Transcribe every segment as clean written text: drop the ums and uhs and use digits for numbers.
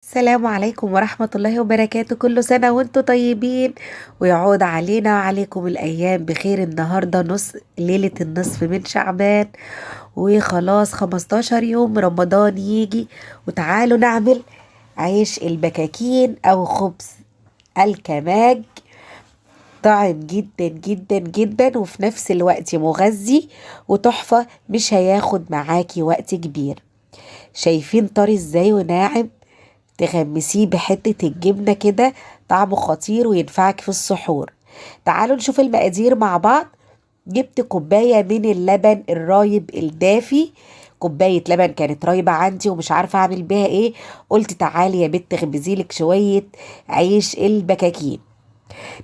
السلام عليكم ورحمة الله وبركاته. كل سنة وانتم طيبين ويعود علينا وعليكم الأيام بخير. النهاردة ليلة النصف من شعبان، وخلاص 15 يوم رمضان يجي. وتعالوا نعمل عيش البكاكين أو خبز الكماج. طعم جدا جدا جدا وفي نفس الوقت مغذي وتحفة، مش هياخد معاكي وقت كبير. شايفين طري ازاي وناعم؟ تغمسيه بحتة الجبنة كده، طعمه خطير وينفعك في السحور. تعالوا نشوف المقادير مع بعض. جبت كوباية من اللبن الرايب الدافي. كوباية لبن كانت رايبة عندي ومش عارفة اعمل بيها ايه، قلت تعالي يا بت اخبزيلك شوية عيش البكاكين.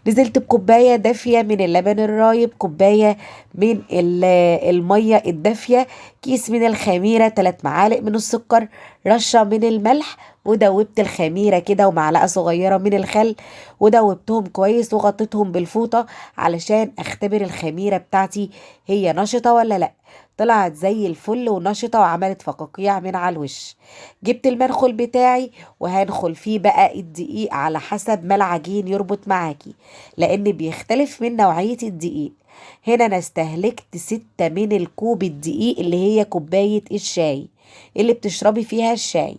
نزلت بكوباية دافية من اللبن الرايب، كوباية من المية الدافية، كيس من الخميرة، 3 معالق من السكر، رشة من الملح، ودوبت الخميرة كده ومعلقة صغيرة من الخل، ودوبتهم كويس وغطيتهم بالفوطة علشان اختبر الخميرة بتاعتي هي نشطة ولا لا. طلعت زي الفل ونشطة وعملت فقاقيع من على الوش. جبت المنخل بتاعي وهنخل فيه بقى الدقيق على حسب ما العجين يربط معاكي، لان بيختلف من نوعية الدقيق. هنا انا استهلكت 6 من الكوب الدقيق اللي هي كوباية الشاي اللي بتشربي فيها الشاي.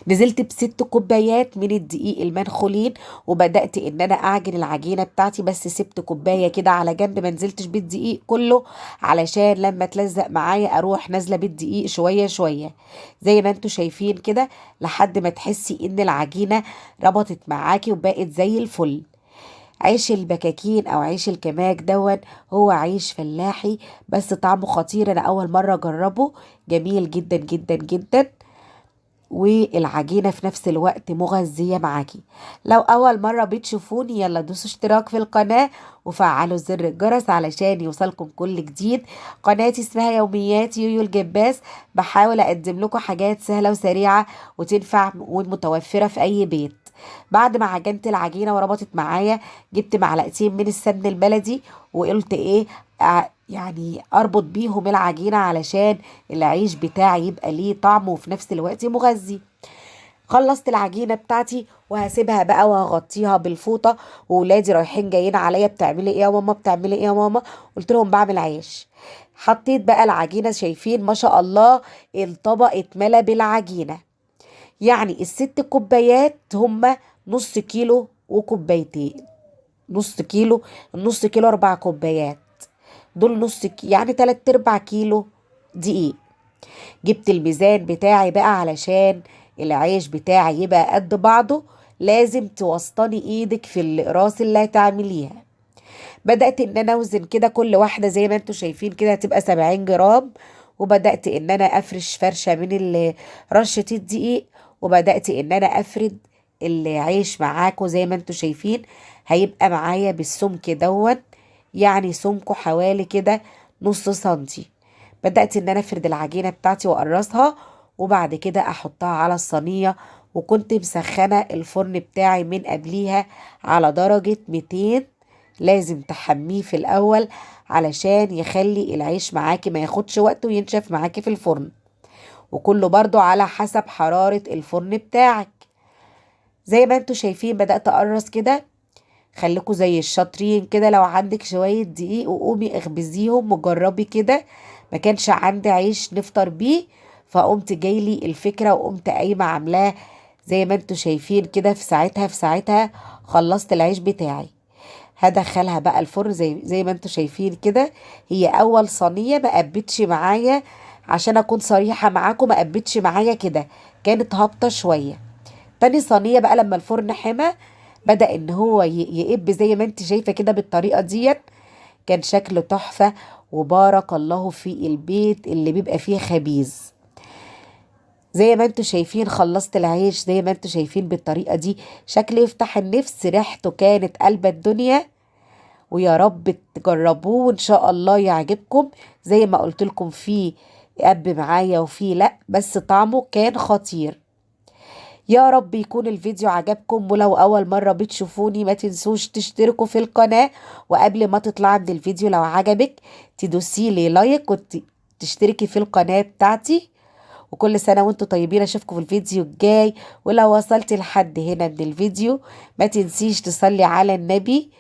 نزلت ب6 كوبايات من الدقيق المنخولين وبدأت ان انا اعجن العجينة بتاعتي، بس سبت كوباية كده على جنب، ما نزلتش بالدقيق كله علشان لما تلزق معايا اروح نازلة بالدقيق شوية شوية زي ما انتوا شايفين كده، لحد ما تحسي ان العجينة ربطت معاكي وبقت زي الفل. عيش البكاكين او عيش الكماج هو عيش فلاحي بس طعمه خطير، انا اول مرة اجربه. جميل جدا جدا جدا، والعجينة في نفس الوقت مغذية معاكي. لو أول مرة بتشوفوني يلا دوسوا اشتراك في القناة وفعلوا زر الجرس علشان يوصلكم كل جديد. قناتي اسمها يوميات يويو الجباس، بحاول أقدم لكم حاجات سهلة وسريعة وتنفع ومتوفرة في أي بيت. بعد ما عجنت العجينة وربطت معايا، جبت معلقتين من السمن البلدي وقلت ايه، يعني اربط بيهم العجينة علشان العيش بتاعي يبقى ليه طعم وفي نفس الوقت مغذي. خلصت العجينة بتاعتي وهسيبها بقى وهغطيها بالفوطة، وولادي رايحين جايين عليا بتعملي ايه يا ماما بتعملي ايه يا ماما، قلت لهم بعمل عيش. حطيت بقى العجينة، شايفين ما شاء الله الطبق اتملى بالعجينة. يعني ال6 كوبايات هما نص كيلو وكوبايتين، نص كيلو، النص كيلو 4 كوبايات، دول يعني 3/4 كيلو دقيق. جبت الميزان بتاعي بقى علشان العيش بتاعي يبقى قد بعضه، لازم توسطني ايدك في الاقراص اللي هتعمليها. بدأت ان انا اوزن كده كل واحدة زي ما انتوا شايفين كده هتبقى 70 جرام، وبدأت ان انا افرش فرشة من رشة الدقيق، وبدأت ان انا افرد العيش معاكم زي ما انتوا شايفين. هيبقى معايا بالسمك يعني سمكه حوالي كده نص سنتي. بدأت ان انا افرد العجينة بتاعتي واقرصها، وبعد كده احطها على الصينية. وكنت مسخنة الفرن بتاعي من قبليها على درجة 200. لازم تحميه في الاول علشان يخلي العيش معاكي ما ياخدش وقت وينشف معاكي في الفرن، وكله برضو على حسب حرارة الفرن بتاعك. زي ما انتوا شايفين بدأت اقرص كده. خليكوا زي الشاطرين كده، لو عندك شوية دقيق وقومي اخبزيهم وجربي كده. ما كانش عندي عيش نفطر بيه، فقمت جايلي الفكرة وقمت قايمة عاملاه زي ما انتوا شايفين كده. في ساعتها خلصت العيش بتاعي. هدخلها بقى الفرن زي ما انتوا شايفين كده. هي اول صينية ما قبتش معايا، عشان اكون صريحة معاكم ما قبتش معايا كده، كانت هابطة شوية. تاني صينية بقى لما الفرن حمى بدأ ان هو يقب زي ما انت شايفة كده بالطريقة دي. كان شكله تحفة، وبارك الله في البيت اللي بيبقى فيه خبيز. زي ما انتوا شايفين خلصت العيش زي ما انتوا شايفين بالطريقة دي، شكل يفتح النفس، ريحته كانت قلب الدنيا. ويا رب تجربوه وان شاء الله يعجبكم. زي ما قلت لكم فيه قب معايا وفيه لا، بس طعمه كان خطير. يا رب يكون الفيديو عجبكم، ولو أول مرة بتشوفوني ما تنسوش تشتركوا في القناة. وقبل ما تطلع من الفيديو لو عجبك تدوسي لي لايك وتشتركي في القناة بتاعتي، وكل سنة وانتوا طيبين. اشوفكم في الفيديو الجاي. ولو وصلت لحد هنا من الفيديو ما تنسيش تصلي على النبي،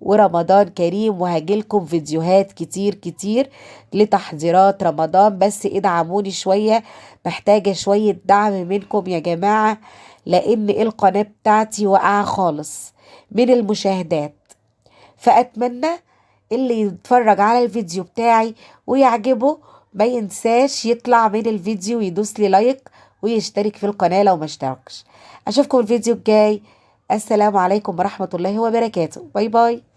ورمضان كريم، وهجيلكم فيديوهات كتير كتير لتحضيرات رمضان. بس ادعموني شوية، محتاجة شوية دعم منكم يا جماعة، لان القناة بتاعتي واقعة خالص من المشاهدات. فأتمنى اللي يتفرج على الفيديو بتاعي ويعجبه ما ينساش يطلع من الفيديو ويدوس لي لايك ويشترك في القناة لو ما اشتركش. اشوفكم الفيديو الجاي. السلام عليكم ورحمة الله وبركاته. باي باي.